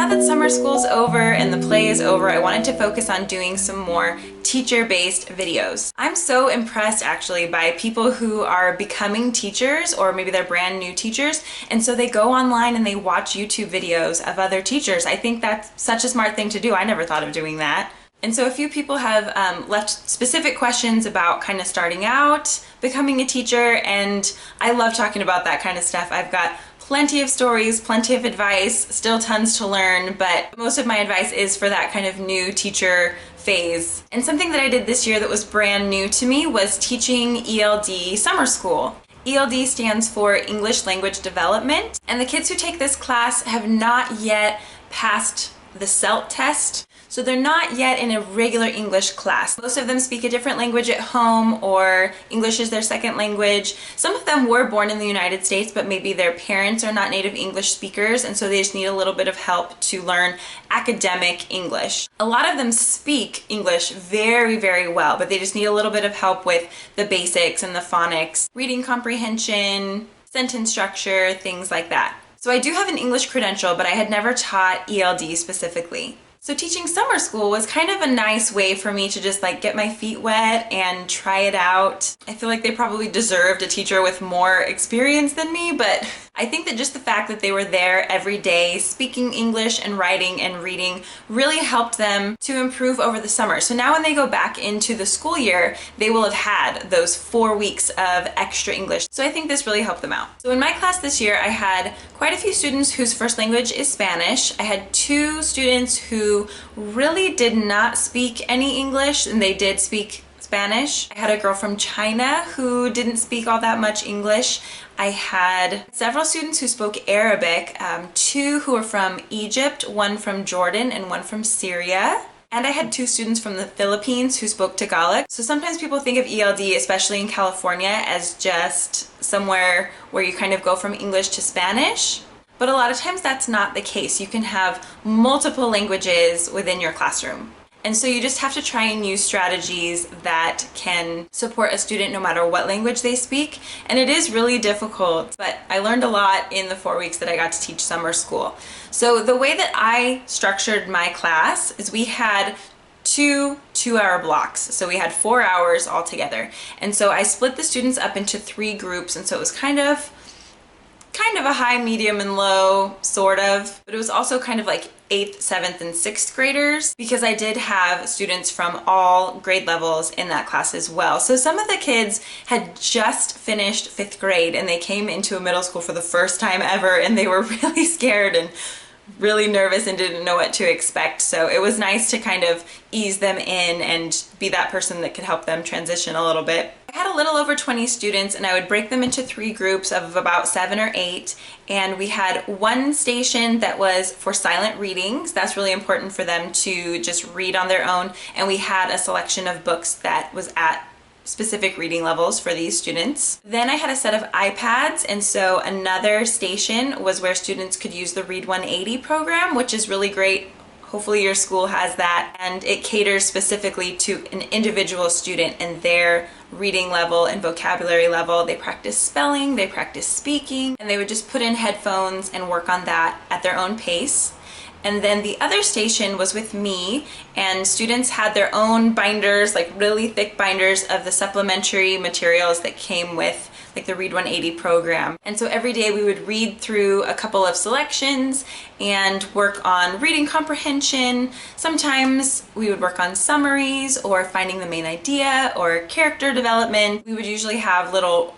that summer school's over and the play is over, I wanted to focus on doing some more teacher-based videos. I'm so impressed actually by people who are becoming teachers, or maybe they're brand new teachers, and so they go online and they watch YouTube videos of other teachers. I think that's such a smart thing to do. I never thought of doing that. And so a few people have left specific questions about kind of starting out, becoming a teacher, and I love talking about that kind of stuff. I've got plenty of stories, plenty of advice, still tons to learn, but most of my advice is for that kind of new teacher phase. And something that I did this year that was brand new to me was teaching ELD summer school. ELD stands for English Language Development, and the kids who take this class have not yet passed the CELT test. So they're not yet in a regular English class. Most of them speak a different language at home, or English is their second language. Some of them were born in the United States, but maybe their parents are not native English speakers, and so they just need a little bit of help to learn academic English. A lot of them speak English very, very well, but they just need a little bit of help with the basics and the phonics, reading comprehension, sentence structure, things like that. So I do have an English credential, but I had never taught ELD specifically. So teaching summer school was kind of a nice way for me to just like get my feet wet and try it out. I feel like they probably deserved a teacher with more experience than me, but I think that just the fact that they were there every day speaking English and writing and reading really helped them to improve over the summer. So now when they go back into the school year, they will have had those 4 weeks of extra English. So I think this really helped them out. So in my class this year, I had quite a few students whose first language is Spanish. I had 2 students who really did not speak any English, and they did speak Spanish. I had a girl from China who didn't speak all that much English. I had several students who spoke Arabic, 2 who were from Egypt, 1 from Jordan, and 1 from Syria. And I had 2 students from the Philippines who spoke Tagalog. So sometimes people think of ELD, especially in California, as just somewhere where you kind of go from English to Spanish. But a lot of times that's not the case. You can have multiple languages within your classroom. And so you just have to try and use strategies that can support a student no matter what language they speak. And it is really difficult, but I learned a lot in the 4 weeks that I got to teach summer school. So the way that I structured my class is we had 2 two-hour blocks. So we had 4 hours altogether. And so I split the students up into 3 groups, and so it was kind of a high, medium, and low, sort of. But it was also kind of like 8th, 7th, and 6th graders, because I did have students from all grade levels in that class as well. So some of the kids had just finished 5th grade and they came into a middle school for the first time ever, and they were really scared and really nervous and didn't know what to expect. So it was nice to kind of ease them in and be that person that could help them transition a little bit. I had a little over 20 students, and I would break them into 3 groups of about 7 or 8, and we had 1 station that was for silent readings. That's really important for them to just read on their own, and we had a selection of books that was at specific reading levels for these students. Then I had a set of iPads, and so another station was where students could use the Read 180 program, which is really great. Hopefully your school has that, and it caters specifically to an individual student and their reading level and vocabulary level. They practice spelling, they practice speaking, and they would just put in headphones and work on that at their own pace. And then the other station was with me, and students had their own binders, like really thick binders of the supplementary materials that came with like the Read 180 program. And so every day we would read through a couple of selections and work on reading comprehension. Sometimes we would work on summaries or finding the main idea or character development. We would usually have little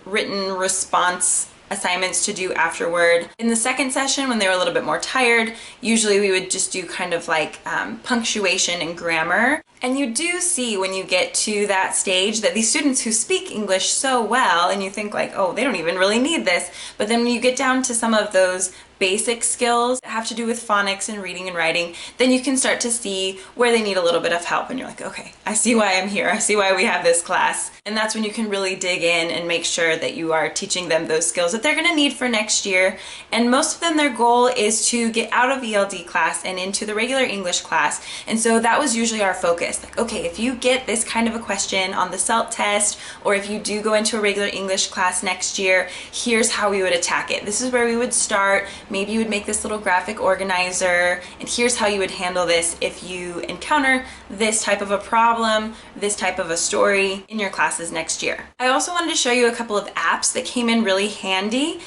written response assignments to do afterward. In the second session, when they were a little bit more tired, usually we would just do kind of like punctuation and grammar. And you do see when you get to that stage that these students who speak English so well, and you think like, oh, they don't even really need this. But then when you get down to some of those basic skills that have to do with phonics and reading and writing, then you can start to see where they need a little bit of help, and you're like, okay, I see why I'm here. I see why we have this class. And that's when you can really dig in and make sure that you are teaching them those skills that they're going to need for next year. And most of them, their goal is to get out of ELD class and into the regular English class. And so that was usually our focus. Like, okay, if you get this kind of a question on the CELT test, or if you do go into a regular English class next year, here's how we would attack it. This is where we would start. maybe you would make this little graphic organizer, and here's how you would handle this if you encounter this type of a problem, this type of a story in your classes next year. I also wanted to show you a couple of apps that came in really handy.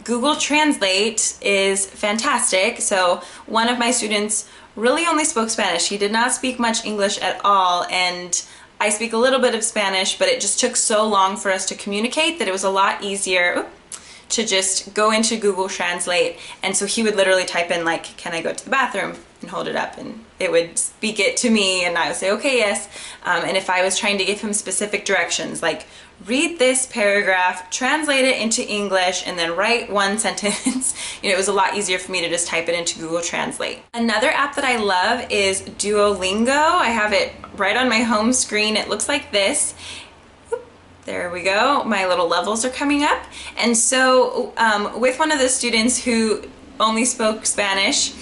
Google Translate is fantastic. So one of my students really only spoke Spanish. He did not speak much English at all, and I speak a little bit of Spanish, but it just took so long for us to communicate that it was a lot easier to just go into Google Translate. And so he would literally type in like, can I go to the bathroom, and hold it up, and it would speak it to me, and I would say, okay, yes. And if I was trying to give him specific directions, like read this paragraph, translate it into English, and then write one sentence, it was a lot easier for me to just type it into Google Translate. Another app that I love is Duolingo. I have it right on my home screen. It looks like this. There we go. My little levels are coming up. And so with one of the students who only spoke Spanish,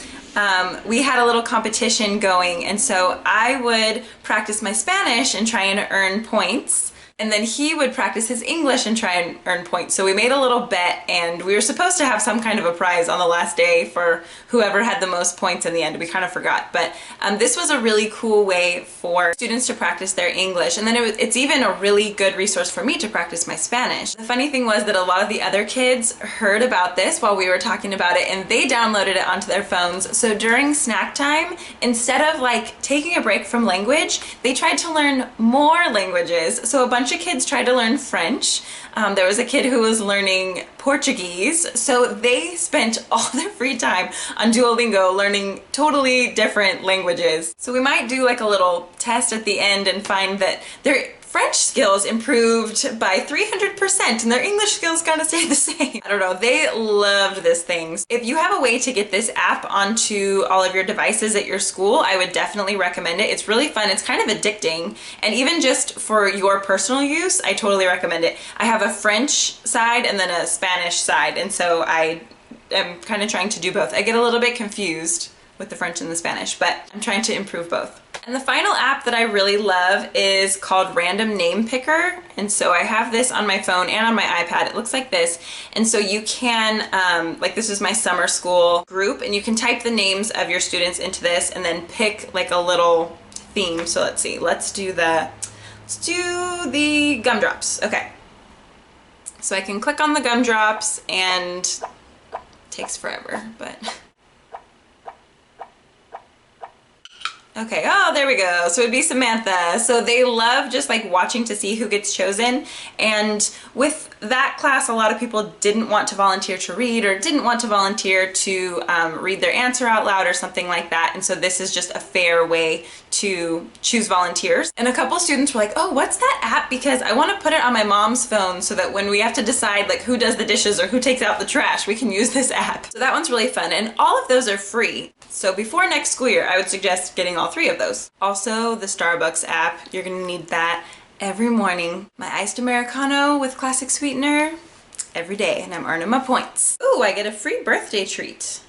we had a little competition going, and so I would practice my Spanish and try and earn points, and then he would practice his English and try and earn points. So we made a little bet, and we were supposed to have some kind of a prize on the last day for whoever had the most points in the end. We kind of forgot, but this was a really cool way for students to practice their English, and then it's even a really good resource for me to practice my Spanish. The funny thing was that a lot of the other kids heard about this while we were talking about it, and they downloaded it onto their phones. So during snack time, instead of like taking a break from language, they tried to learn more languages. So a bunch of kids tried to learn French. There was a kid who was learning Portuguese, so they spent all their free time on Duolingo learning totally different languages. So we might do like a little test at the end and find that their French skills improved by 300% and their English skills kind of stayed the same. I don't know, they loved this thing. If you have a way to get this app onto all of your devices at your school, I would definitely recommend it. It's really fun, it's kind of addicting, and even just for your personal use, I totally recommend it. I have a French side and then a Spanish side, and so I am kind of trying to do both. I get a little bit confused with the French and the Spanish, but I'm trying to improve both. And the final app that I really love is called Random Name Picker. And so I have this on my phone and on my iPad. It looks like this. And so you can, like this is my summer school group, and you can type the names of your students into this and then pick like a little theme. So let's see, let's do the gumdrops. Okay. So I can click on the gumdrops, and it takes forever, but okay, oh, there we go. So it'd be Samantha. So they love just like watching to see who gets chosen. And with that class, a lot of people didn't want to volunteer to read, or didn't want to volunteer to read their answer out loud or something like that. And so this is just a fair way to choose volunteers. And a couple students were like, oh, what's that app? Because I want to put it on my mom's phone so that when we have to decide like who does the dishes or who takes out the trash, we can use this app. So that one's really fun. And all of those are free. So before next school year, I would suggest getting all three of those. Also, the Starbucks app, you're gonna need that every morning. My iced Americano with classic sweetener every day, and I'm earning my points. Ooh, I get a free birthday treat.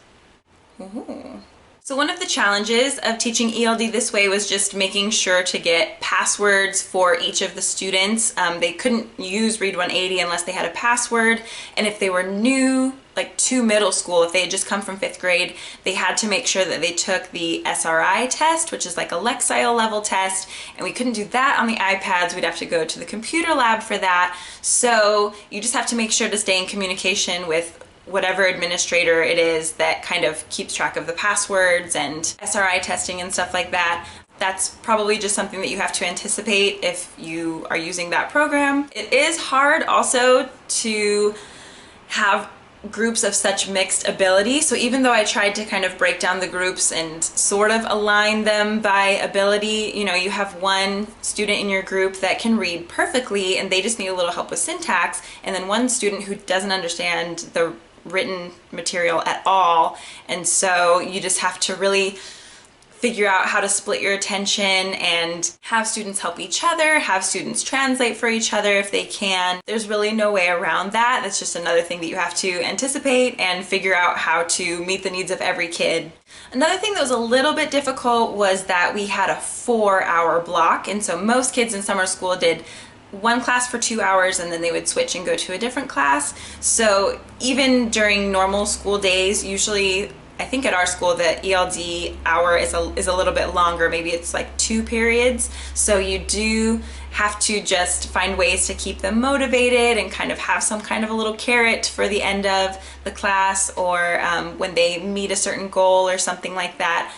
Ooh. So one of the challenges of teaching ELD this way was just making sure to get passwords for each of the students. They couldn't use Read 180 unless they had a password, and if they were new, like to middle school, if they had just come from 5th grade, they had to make sure that they took the SRI test, which is like a Lexile level test, and we couldn't do that on the iPads. We'd have to go to the computer lab for that. So you just have to make sure to stay in communication with whatever administrator it is that kind of keeps track of the passwords and SRI testing and stuff like that. That's probably just something that you have to anticipate if you are using that program. It is hard also to have groups of such mixed ability. So even though I tried to kind of break down the groups and sort of align them by ability, you know, you have one student in your group that can read perfectly and they just need a little help with syntax, and then one student who doesn't understand the written material at all. And so you just have to really figure out how to split your attention and have students help each other, have students translate for each other if they can. There's really no way around that. That's just another thing that you have to anticipate and figure out how to meet the needs of every kid. Another thing that was a little bit difficult was that we had a 4-hour block, and so most kids in summer school did one class for 2 hours and then they would switch and go to a different class. So even during normal school days, usually I think at our school the ELD hour is a little bit longer. Maybe it's like 2 periods. So you do have to just find ways to keep them motivated and kind of have some kind of a little carrot for the end of the class, or when they meet a certain goal or something like that.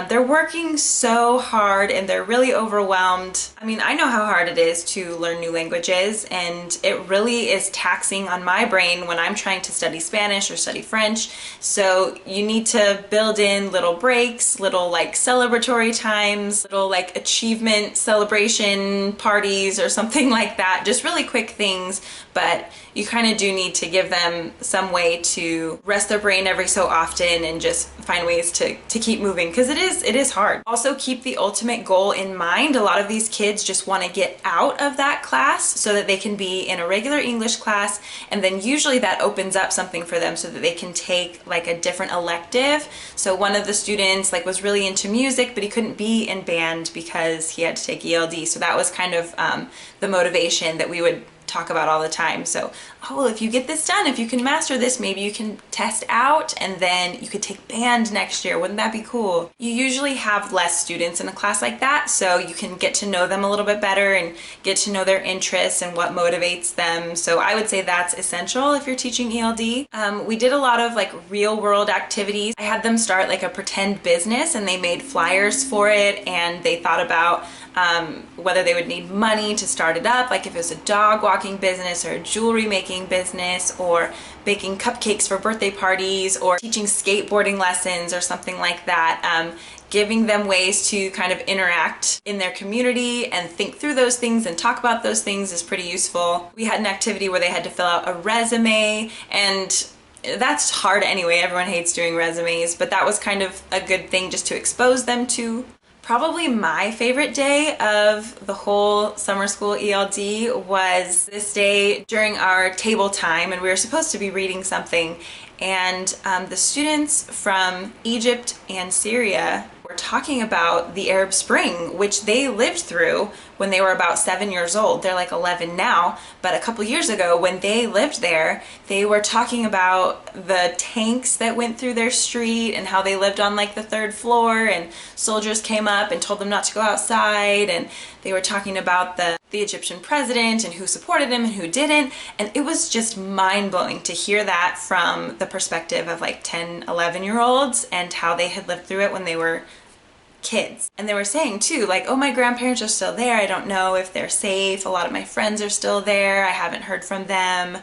They're working so hard and they're really overwhelmed. I mean, I know how hard it is to learn new languages, and it really is taxing on my brain when I'm trying to study Spanish or study French. So you need to build in little breaks, little like celebratory times, little like achievement celebration parties or something like that. Just really quick things, but you kind of do need to give them some way to rest their brain every so often and just find ways to keep moving, because it is hard. Also, keep the ultimate goal in mind. A lot of these kids just want to get out of that class so that they can be in a regular English class, and then usually that opens up something for them so that they can take like a different elective. So one of the students like was really into music, but he couldn't be in band because he had to take ELD. So that was kind of the motivation that we would talk about all the time. So, oh, if you get this done, if you can master this, maybe you can test out and then you could take band next year. Wouldn't that be cool? You usually have less students in a class like that, so you can get to know them a little bit better and get to know their interests and what motivates them. So I would say that's essential if you're teaching ELD. We did a lot of like real world activities. I had them start like a pretend business and they made flyers for it, and they thought about whether they would need money to start it up, like if it was a dog walking business or a jewelry making business, or baking cupcakes for birthday parties, or teaching skateboarding lessons or something like that. Giving them ways to kind of interact in their community and think through those things and talk about those things is pretty useful. We had an activity where they had to fill out a resume, and that's hard anyway. Everyone hates doing resumes, but that was kind of a good thing just to expose them to. Probably my favorite day of the whole summer school ELD was this day during our table time, and we were supposed to be reading something, and the students from Egypt and Syria were talking about the Arab Spring, which they lived through when they were about 7 years old. They're like 11 now, but a couple years ago when they lived there, they were talking about the tanks that went through their street and how they lived on like the 3rd floor, and soldiers came up and told them not to go outside, and they were talking about the Egyptian president and who supported him and who didn't, and it was just mind-blowing to hear that from the perspective of like 10, 11-year-olds and how they had lived through it when they were kids. And they were saying too, like, oh, my grandparents are still there, I don't know if they're safe, a lot of my friends are still there, I haven't heard from them.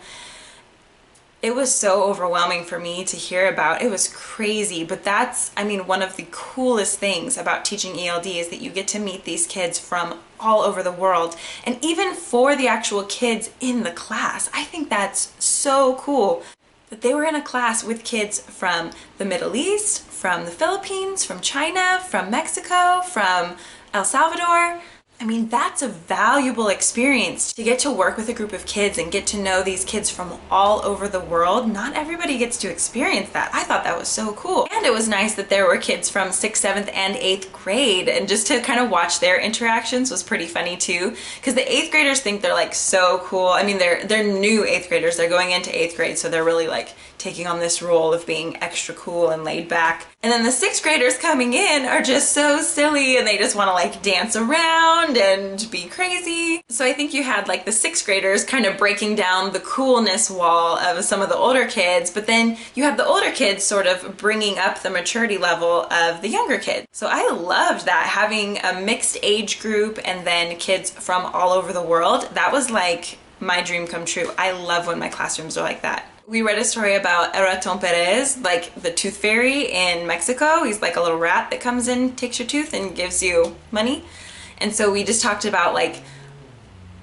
It was so overwhelming for me to hear about. It was crazy, but that's, I mean, one of the coolest things about teaching ELD is that you get to meet these kids from all over the world. And even for the actual kids in the class, I think that's so cool that they were in a class with kids from the Middle East, from the Philippines, from China, from Mexico, from El Salvador. I mean, that's a valuable experience to get to work with a group of kids and get to know these kids from all over the world. Not everybody gets to experience that. I thought that was so cool. And it was nice that there were kids from 6th, 7th, and 8th grade, and just to kind of watch their interactions was pretty funny too, because the 8th graders think they're like so cool. I mean, they're new 8th graders. They're going into 8th grade, so they're really like taking on this role of being extra cool and laid back. And then the 6th graders coming in are just so silly, and they just want to like dance around and be crazy. So I think you had like the 6th graders kind of breaking down the coolness wall of some of the older kids, but then you have the older kids sort of bringing up the maturity level of the younger kids. So I loved that, having a mixed age group and then kids from all over the world. That was like my dream come true. I love when my classrooms are like that. We read a story about Raton Perez, like the tooth fairy in Mexico. He's like a little rat that comes in, takes your tooth, and gives you money. And so we just talked about like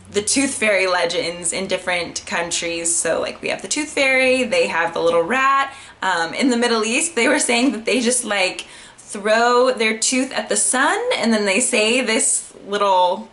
the tooth fairy legends in different countries. So like we have the tooth fairy, they have the little rat. In the Middle East, they were saying that they just like throw their tooth at the sun and then they say this little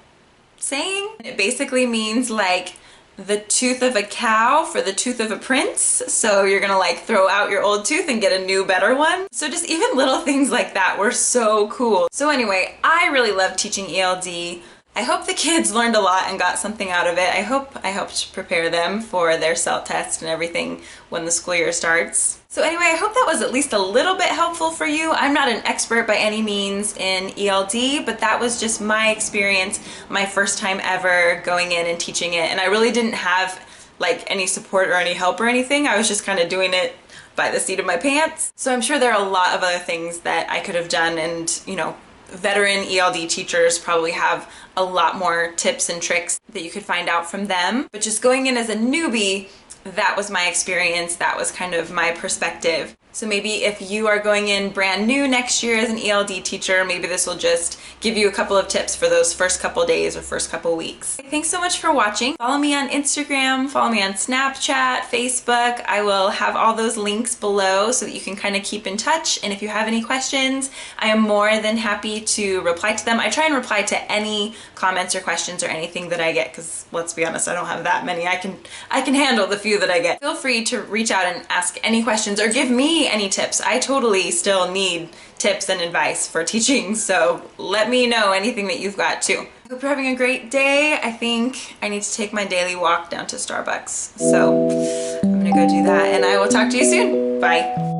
saying. It basically means like the tooth of a cow for the tooth of a prince. So you're gonna like throw out your old tooth and get a new, better one. So just even little things like that were so cool. So anyway, I really love teaching ELD. I hope the kids learned a lot and got something out of it. I hope I helped prepare them for their CELT test and everything when the school year starts. So anyway, I hope that was at least a little bit helpful for you. I'm not an expert by any means in ELD, but that was just my experience, my first time ever going in and teaching it. And I really didn't have like any support or any help or anything. I was just kind of doing it by the seat of my pants. So I'm sure there are a lot of other things that I could have done, and you know, veteran ELD teachers probably have a lot more tips and tricks that you could find out from them. But just going in as a newbie, that was my experience, that was kind of my perspective. So maybe if you are going in brand new next year as an ELD teacher, maybe this will just give you a couple of tips for those first couple days or first couple weeks. Thanks so much for watching. Follow me on Instagram, follow me on Snapchat, Facebook. I will have all those links below so that you can kind of keep in touch. And if you have any questions, I am more than happy to reply to them. I try and reply to any comments or questions or anything that I get, because let's be honest, I don't have that many. I can handle the few that I get. Feel free to reach out and ask any questions or give me any tips. I totally still need tips and advice for teaching, so let me know anything that you've got too. I hope you're having a great day. I think I need to take my daily walk down to Starbucks, so I'm gonna go do that, and I will talk to you soon. Bye.